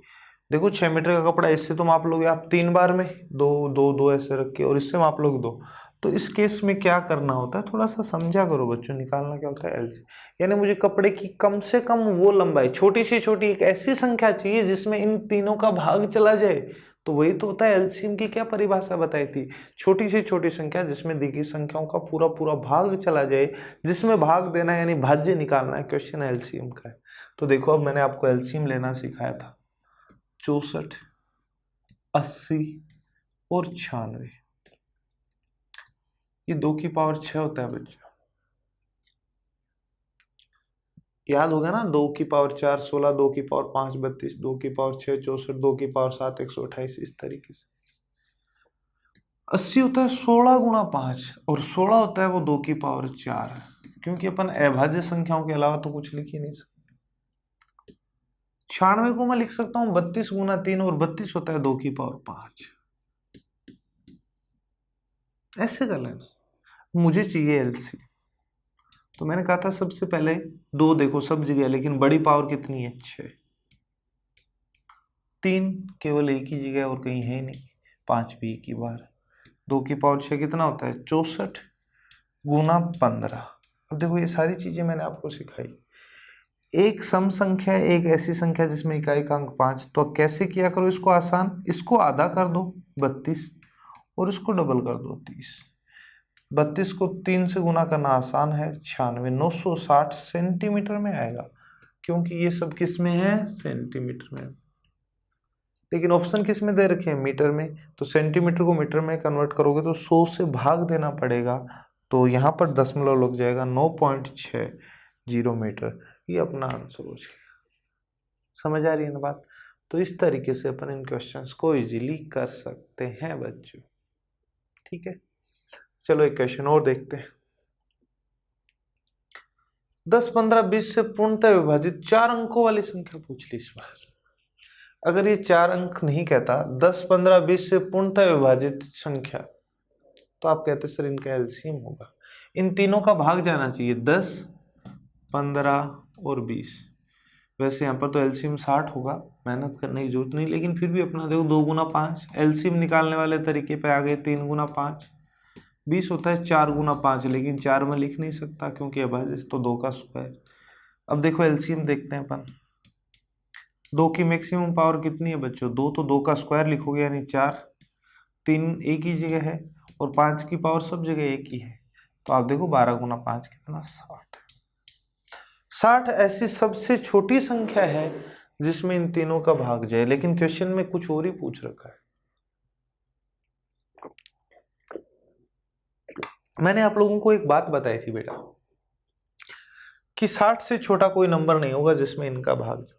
देखो 6 मीटर का कपड़ा इससे तो माप लोगे आप 3 बार में, 2 2 2 ऐसे रख के, और इससे माप लोगे 2। तो इस केस में क्या करना होता है, थोड़ा सा समझा करो बच्चों। निकालना क्या होता है, एलसीएम, यानी मुझे कपड़े की कम से कम वो लंबाई, छोटी से छोटी एक ऐसी संख्या चाहिए जिसमें इन तीनों का भाग चला जाए। तो वही तो होता है एलसीएम की। क्या परिभाषा बताई थी, छोटी से छोटी संख्या जिसमें दी गई संख्याओं का पूरा पूरा भाग चला जाए, जिसमें भाग देना है यानी भाज्य निकालना है, क्वेश्चन एलसीएम का है। तो देखो अब मैंने आपको एलसीएम लेना सिखाया था, 64 80 और 96, ये 2 की पावर 6 होता है बच्चों, याद होगा ना। 2 की पावर 4 16, 2 की पावर 5 32, 2 की पावर 6 64, 2 की पावर 7 128, इस तरीके से। 80 होता है 16 गुणा 5 और 16 होता है वो 2 की पावर 4, क्योंकि अपन अभाज्य संख्याओं के अलावा तो कुछ लिख ही नहीं सकते। 96 को मैं लिख सकता हूँ 32 गुना 3 और 32 होता है 2 की पावर 5। ऐसे कर लेना। मुझे चाहिए एलसी, तो मैंने कहा था सबसे पहले 2 देखो सब जगह, लेकिन बड़ी पावर कितनी है 6, 3 केवल एक ही जगह और कहीं है ही नहीं, 5 भी एक ही बार। 2 की पावर 6 कितना होता है 64 गुना 15। अब देखो ये सारी चीजें मैंने आपको सिखाई। एक सम संख्या, एक ऐसी संख्या जिसमें इकाई का अंक 5, तो कैसे किया करो इसको आसान, इसको आधा कर दो 32 और इसको डबल कर दो 30। 32 को 3 से गुना करना आसान है, 96 960 सेंटीमीटर में आएगा, क्योंकि ये सब किस में है, सेंटीमीटर में। लेकिन ऑप्शन किस में दे रखे हैं, मीटर में, तो सेंटीमीटर को मीटर में कन्वर्ट करोगे तो 100 से भाग देना पड़ेगा, तो यहाँ पर दशमलव लग जाएगा, 9.60 मीटर। ये अपना आंसर हो जाएगा। समझ आ रही है ना बात। तो इस तरीके से अपन इन क्वेश्चंस को इजीली कर सकते हैं बच्चों, ठीक है। चलो एक क्वेश्चन और देखते हैं। 10, 15, 20 से पूर्णतः विभाजित 4 अंकों वाली संख्या पूछ ली इस बार। अगर ये 4 अंक नहीं कहता, 10, 15, 20 से पूर्णतः विभाजित संख्या, तो आप कहते सर इनका एलसीएम होगा। इन तीनों का भाग जाना चाहिए, 10, 15 और 20। वैसे यहाँ पर तो एलसीएम 60 होगा, मेहनत करने की जरूरत नहीं, लेकिन फिर भी अपना देखो 2 गुना 5, एलसीएम निकालने वाले तरीके पे आ गए, 3 गुना 5, 20 होता है 4 गुना 5, लेकिन 4 में लिख नहीं सकता क्योंकि अभाज्य तो 2 का स्क्वायर। अब देखो एलसीएम देखते हैं अपन। 2 की मैक्सिमम पावर कितनी है बच्चों, 2, तो 2 का स्क्वायर लिखोगे यानी 4, 3 एक ही जगह है और 5 की पावर सब जगह एक ही है, तो आप देखो 12 गुना 5 कितना, 60। 60 ऐसी सबसे छोटी संख्या है जिसमें इन तीनों का भाग जाए, लेकिन क्वेश्चन में कुछ और ही पूछ रखा है। मैंने आप लोगों को एक बात बताई थी बेटा कि 60 से छोटा कोई नंबर नहीं होगा जिसमें इनका भाग जाए।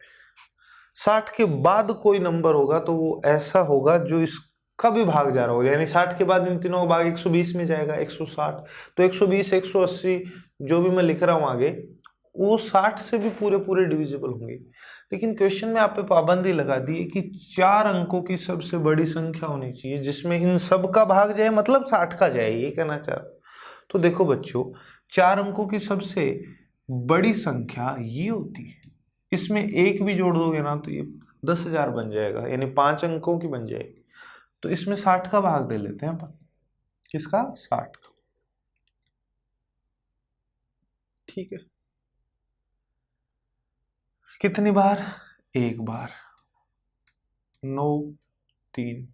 60 के बाद कोई नंबर होगा तो वो ऐसा होगा जो इसका भी भाग जा रहा होगा, यानी 60 के बाद इन तीनों का भाग 120 में जाएगा, 160, तो 120, 180 जो भी मैं लिख रहा हूं आगे, वो 60 से भी पूरे पूरे डिविजिबल होंगे। लेकिन क्वेश्चन में आप पे पाबंदी लगा दी है कि 4 अंकों की सबसे बड़ी संख्या होनी चाहिए जिसमें इन सब का भाग जाए, मतलब 60 का जाए, ये कहना चाह रहा। तो देखो बच्चों, 4 अंकों की सबसे बड़ी संख्या ये होती है, इसमें एक भी जोड़ दोगे ना तो ये 10,000 बन जाएगा, यानी 5 अंकों की बन जाएगी। तो इसमें 60 का भाग दे लेते हैं अपन, किसका, 60 का, ठीक है। कितनी बार, एक बार, 9, 3,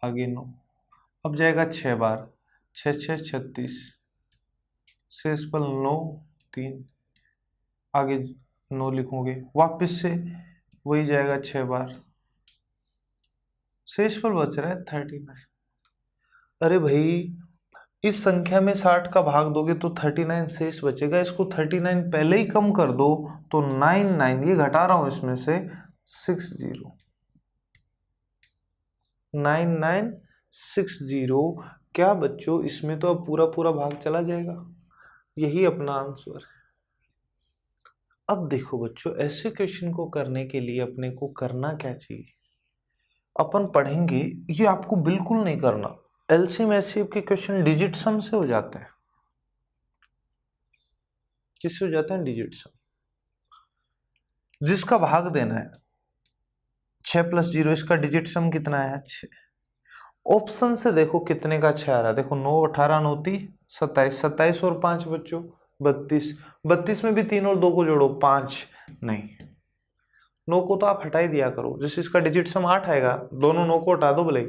आगे 9, अब जाएगा 6 बार, 6, 6, 36, शेष पर 9, 3, आगे 9 लिखोगे, वापस से वही जाएगा 6 बार, शेष पर बच रहा है 39। अरे भाई, इस संख्या में 60 का भाग दोगे तो 39 शेष बचेगा, इसको 39 पहले ही कम कर दो तो 99, ये घटा रहा हूं इसमें से 60, 9960। क्या बच्चों, इसमें तो अब पूरा पूरा भाग चला जाएगा, यही अपना आंसर है। अब देखो बच्चों, ऐसे क्वेश्चन को करने के लिए अपने को करना क्या चाहिए, अपन पढ़ेंगे, ये आपको बिल्कुल नहीं करना। एलसीएम एचसीएफ के क्वेश्चन डिजिट सम से हो जाते हैं। किससे हो जाते हैं, डिजिट सम, जिसका भाग देना है 6 + 0, इसका डिजिट सम कितना है, 6। ऑप्शन से देखो कितने का 6 आ रहा है, देखो 9, 18, 9, 27, 27 और 5 बच्चों 32, 32 में भी 3 और 2 को जोड़ो, 5 नहीं, 9 को तो आप हटा ही दिया करो, जिससे इसका डिजिट सम 8 आएगा, दोनों 9 को हटा दो भले,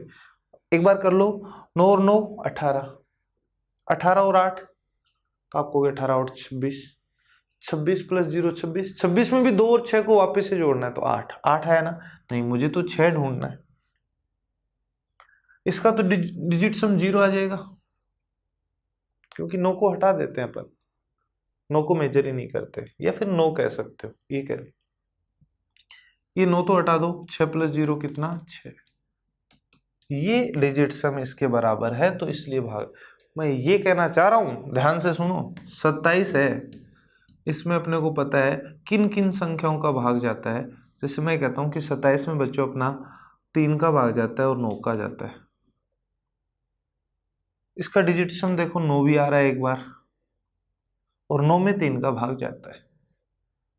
एक बार कर लो, 9 और 9 18, 18 और 8 तो आपको 18 और 26, 26 + 0 26, 26 में भी 2 और 6 को वापस से जोड़ना है तो 8, 8 है ना, नहीं मुझे तो 6 ढूंढना है, इसका तो डिजिट सम 0 आ जाएगा, क्योंकि 9 को हटा देते हैं अपन, 9 को मेजर ही नहीं करते, या फिर 9 कह सकते हो, ये कह ली, ये 9 तो हटा दो, 6 + 0 कितना, 6, ये डिजिट सम इसके बराबर है, तो इसलिए भाग, मैं ये कहना चाह रहा हूं, ध्यान से सुनो, 27 है, इसमें अपने को पता है किन किन संख्याओं का भाग जाता है। जैसे मैं कहता हूं कि 27 में बच्चों अपना 3 का भाग जाता है और 9 का जाता है, इसका डिजिट सम देखो 9 भी आ रहा है एक बार, और 9 में 3 का भाग जाता है,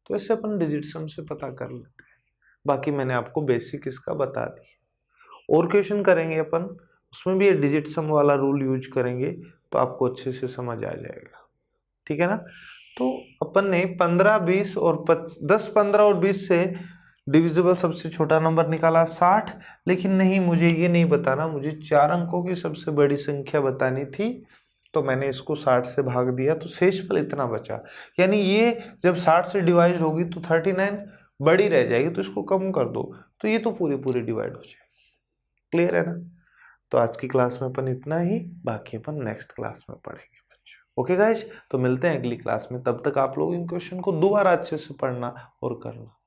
तो ऐसे अपन डिजिट सम से पता कर लेते हैं। बाकी मैंने आपको बेसिक इसका बता दी, और क्वेश्चन करेंगे अपन, उसमें भी ये डिजिट सम वाला रूल यूज करेंगे तो आपको अच्छे से समझ आ जाएगा, ठीक है ना। तो अपन ने 15, 20 और 10, 15 और 20 से डिविजिबल सबसे छोटा नंबर निकाला 60, लेकिन नहीं, मुझे ये नहीं बताना, मुझे 4 अंकों की सबसे बड़ी संख्या बतानी थी, तो मैंने इसको 60 से भाग दिया, तो शेषफल इतना बचा, यानी ये जब 60 से डिवाइड होगी तो 39 बड़ी रह जाएगी, तो इसको कम कर दो, तो ये तो पूरी पूरी डिवाइड हो जाएगी। क्लियर है ना? तो आज की क्लास में अपन इतना ही, बाकी अपन नेक्स्ट क्लास में पढ़ेंगे बच्चों। ओके गाइस, तो मिलते हैं अगली क्लास में। तब तक आप लोग इन क्वेश्चन को दोबारा अच्छे से पढ़ना और करना।